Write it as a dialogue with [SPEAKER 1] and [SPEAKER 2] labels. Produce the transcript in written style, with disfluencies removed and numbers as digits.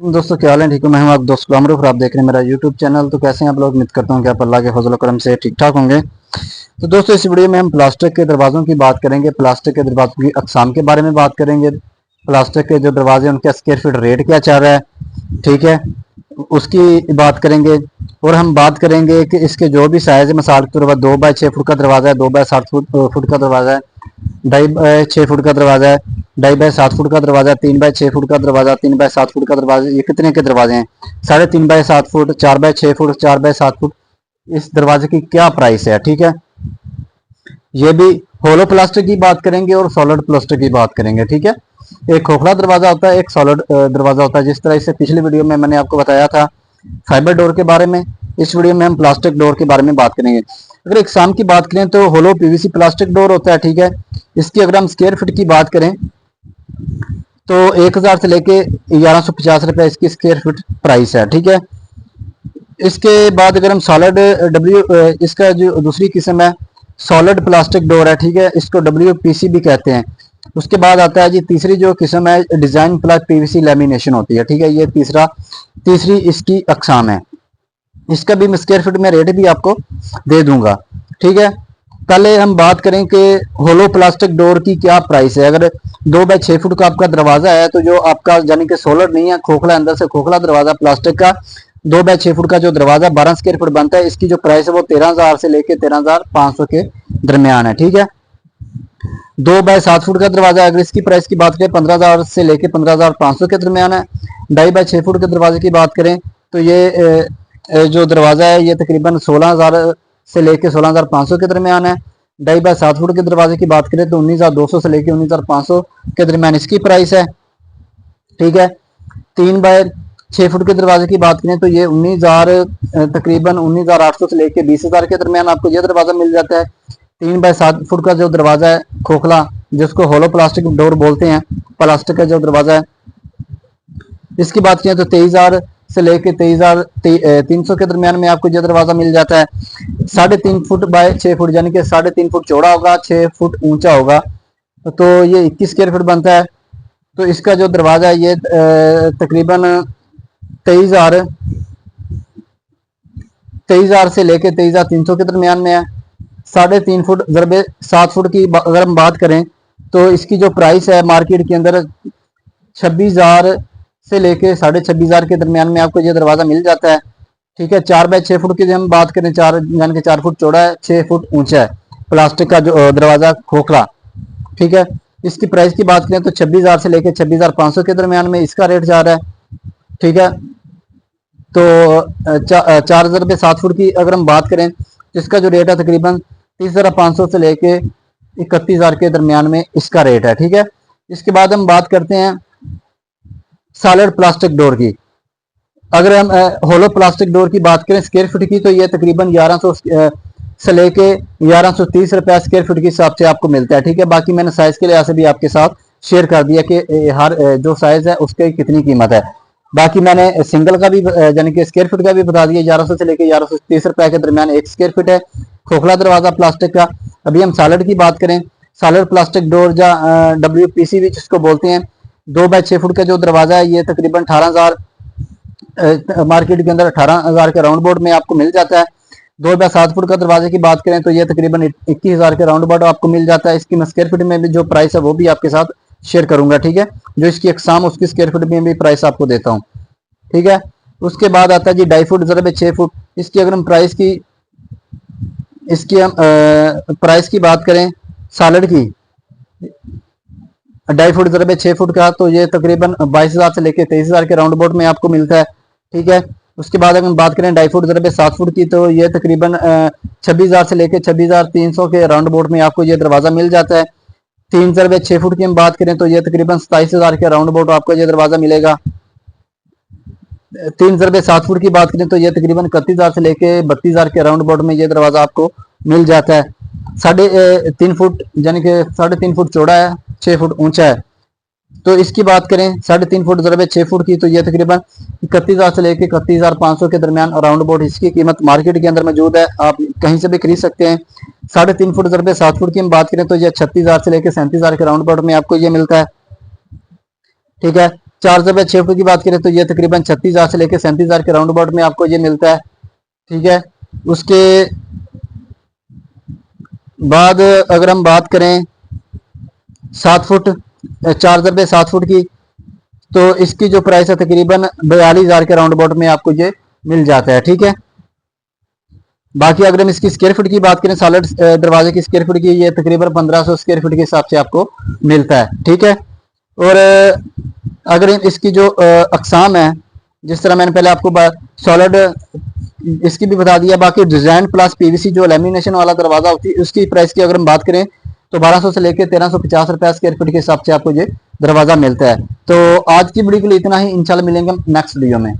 [SPEAKER 1] दोस्तों क्या हाल है। ठीक हूँ, मैं हूँ आप दोस्त गुलाम रूफ। आप देख रहे हैं मेरा यूट्यूब चैनल। तो कैसे हैं आप लोग? उम्मीद करता हूँ कि आप अल्लाह के फजल करम से ठीक ठाक होंगे। तो दोस्तों इस वीडियो में हम प्लास्टिक के दरवाज़ों की बात करेंगे, प्लास्टिक के दरवाज़ों की अकसाम के बारे में बात करेंगे, प्लास्टिक के जो दरवाजे उनका स्क्वायर फीट रेट क्या चल रहा है, ठीक है, उसकी बात करेंगे। और हम बात करेंगे कि इसके जो भी साइज़ है, मिसाल के तौर पर 2 बाई 6 फुट का दरवाज़ा है, 2 बाई 7 फुट का दरवाज़ा है, 2.5 बाई 6 फुट का दरवाज़ा है, 2.5 बाई 7 फुट का दरवाज़ा, 3 बाई 6 फुट का दरवाज़ा, 3 बाई 7 फुट का दरवाज़ा, ये कितने के दरवाजे हैं? 3.5 by 7 foot, 4 by 6 foot, 4 by 7 foot. इस दरवाजे की क्या प्राइस है, ठीक है। ये भी होलो प्लास्टिक की बात करेंगे और सॉलिड प्लास्टिक की बात करेंगे, ठीक है। एक खोखला दरवाजा होता है, एक सॉलिड दरवाजा होता है। जिस तरह से पिछली वीडियो में मैंने आपको बताया था फाइबर डोर के बारे में, इस वीडियो में हम प्लास्टिक डोर के बारे में बात करेंगे। अगर एग्जाम की बात करें तो होलो पीवीसी प्लास्टिक डोर होता है, ठीक है। इसकी अगर हम स्क्वायर फीट की बात करें तो 1000 से लेके 1150 रुपए इसकी स्क्वायर फीट प्राइस है, ठीक है। इसके बाद अगर हम सॉलिड डब्ल्यू इसका जो दूसरी किस्म है सॉलिड प्लास्टिक डोर है, ठीक है, इसको WPC भी कहते हैं। उसके बाद आता है जी तीसरी जो किस्म है डिजाइन प्लस PVC लेमिनेशन होती है, ठीक है। ये तीसरी इसकी अकसाम है। इसका भी मैं स्क्वायर फीट में रेट भी आपको दे दूंगा, ठीक है। पहले हम बात करें कि होलो प्लास्टिक डोर की क्या प्राइस है। अगर 2 बाई 6 फुट का आपका दरवाजा है तो जो आपका यानी कि सोलर नहीं है, खोखला, अंदर से खोखला दरवाजा प्लास्टिक का 2 बाई 6 फुट का जो दरवाजा 12 स्क्वायर फुट बनता है, इसकी जो प्राइस है वो 13,000 से लेके 13,500 के दरमियान है, ठीक है। 2 बाई 7 फुट का दरवाजा अगर इसकी प्राइस की बात करें 15,000 से लेके 15,500 के दरमियान है। 2.5 बाई 6 फुट के दरवाजे की बात करें तो ये जो दरवाजा है ये तकरीबन 16,000 से लेके 16,500 के दरमियान है। 2.5 बाई 7 फुट के दरवाजे की बात करें तो 19,200 से लेके 19,500 के दरमियान इसकी प्राइस है, ठीक है। 3 बाई 6 फुट के दरवाजे की बात करें तो ये 19,000 तकरीबन 19,800 से लेके 20,000 के दरमियान आपको ये दरवाजा मिल जाता है। 3 बाई 7 फुट का जो दरवाजा है खोखला, जिसको होलो प्लास्टिक डोर बोलते हैं, प्लास्टिक का जो दरवाजा है, इसकी बात करें तो 23,000 से लेके 23,300 के दरमियान में आपको यह दरवाजा मिल जाता है। 3.5 फुट बाय 6 फुट यानी कि 3.5 फुट चौड़ा होगा, 6 फुट ऊंचा होगा, तो ये 21 स्क्वायर फीट बनता है। तो इसका जो दरवाजा है ये तकरीबन 23,000 से लेके 23,300 के दरमियान में है। 3.5 फुट ज़रबे 7 फुट की अगर हम बात करें तो इसकी जो प्राइस है मार्केट के अंदर 26,000 से लेके 26,500 के दरमियान में आपको ये दरवाज़ा मिल जाता है, ठीक है। 4 बाई 6 फुट की हम बात करें, 4 यानी कि 4 फुट चौड़ा है, 6 फुट ऊंचा है प्लास्टिक का जो दरवाज़ा खोखला, ठीक है। इसकी प्राइस की बात करें तो 26,000 से लेके 26,500 के दरमियान में इसका रेट जा रहा है, ठीक है। तो 4 की अगर हम बात करें तो इसका जो रेट है तकरीबन 30,500 से लेके 31,000 के दरमियान में इसका रेट है, ठीक है। इसके बाद हम बात करते हैं सॉलिड प्लास्टिक डोर की। अगर हम होलो प्लास्टिक डोर की बात करें स्क्वायर फीट की तो ये तकरीबन 1100 से लेके 1130 रुपया स्क्वायर फीट के हिसाब से आपको मिलता है, ठीक है। बाकी मैंने साइज के लिहाज से भी आपके साथ शेयर कर दिया कि हर जो साइज है उसकी कितनी कीमत है। बाकी मैंने सिंगल का भी यानी कि स्क्वायर फीट का भी बता दिया, 1100 से लेके 1130 रुपए के दरमियान एक स्क्वायर फीट है खोखला दरवाजा प्लास्टिक का। अभी हम सॉलिड की बात करें, सॉलिड प्लास्टिक डोर या WPC भी जिसको बोलते हैं, 2 बाई 6 फुट का जो दरवाजा है ये तकरीबन 18,000 मार्केट के अंदर 18,000 के राउंड बोर्ड में आपको मिल जाता है। 2 बाई 7 फुट का दरवाजे की बात करें तो ये तकरीबन 21,000 के राउंड बोर्ड आपको मिल जाता है। इसकी मैं स्क्वायर फीट में भी जो प्राइस है वो भी आपके साथ शेयर करूंगा, ठीक है। जो इसकी अकसाम उसकी स्क्वायर फीट में भी प्राइस आपको देता हूँ, ठीक है। उसके बाद आता है जी 2.5 फुट ज़रबे 6 फुट। इसकी अगर हम प्राइस की बात करें सॉलिड की 2.5 फुट ज़रबे 6 फुट का तो ये तकरीबन 22,000 से लेके 23,000 के राउंड बोर्ड में आपको मिलता है, ठीक है। उसके बाद अगर हम बात करें 2.5 फुट ज़रबे 7 फुट की तो ये तकरीबन 26,000 से लेके 26,300 के राउंड बोर्ड में आपको ये दरवाज़ा मिल जाता है। 3 ज़रबे 6 फुट की हम बात करें तो ये तकरीबन 27,000 के राउंड बोर्ड आपको ये दरवाज़ा मिलेगा। 3 ज़रबे 7 फुट की बात करें तो ये तकरीबन 31,000 से लेके 32,000 के राउंड बोर्ड में ये दरवाज़ा आपको मिल जाता है। 3.5 फुट यानी कि 3.5 फुट चौड़ा है, 6 फुट ऊंचा है। तो इसकी बात करें 3.5 फुट ज़रबे 6 फुट की तो ये तकरीबन 31,000 से लेके 31,500 के दरमियान राउंड बोर्ड इसकी कीमत मार्केट के अंदर मौजूद है, आप कहीं से भी खरीद सकते हैं। 3.5 फुट ज़रबे 7 फुट की हम बात करें तो ये 36,000 से लेके 37,000 के राउंड बोर्ड में आपको ये मिलता है, ठीक है। 4 बाय 6 फुट की बात करें तो ये तकरीबन 36,000 से लेकर 37,000 के राउंड अबाउट में आपको ये मिलता है। ठीक है, उसके बाद अगर हम बात करें 7 फुट 4 बाय 7 फुट की, तो इसकी जो प्राइस है तकरीबन 42,000 के राउंड अबाउट में आपको ये मिल जाता है। ठीक है, बाकी अगर हम इसकी स्क्वायर फुट की बात करें, सॉलिड दरवाजे की स्क्वायर फुट की, ये तकरीबन 1500 स्क्वायर फुट के हिसाब से आपको मिलता है। ठीक है, और अगर इसकी जो अकसाम है, जिस तरह मैंने पहले आपको सॉलिड इसकी भी बता दिया, बाकी डिजाइन प्लस पीवीसी जो लेमिनेशन वाला दरवाजा होती है उसकी प्राइस की अगर हम बात करें तो 1200 से लेकर 1350 रुपया स्क्वायर फुट के हिसाब से आपको ये दरवाजा मिलता है। तो आज की वीडियो के लिए इतना ही, इंशाल्लाह मिलेंगे नेक्स्ट वीडियो में।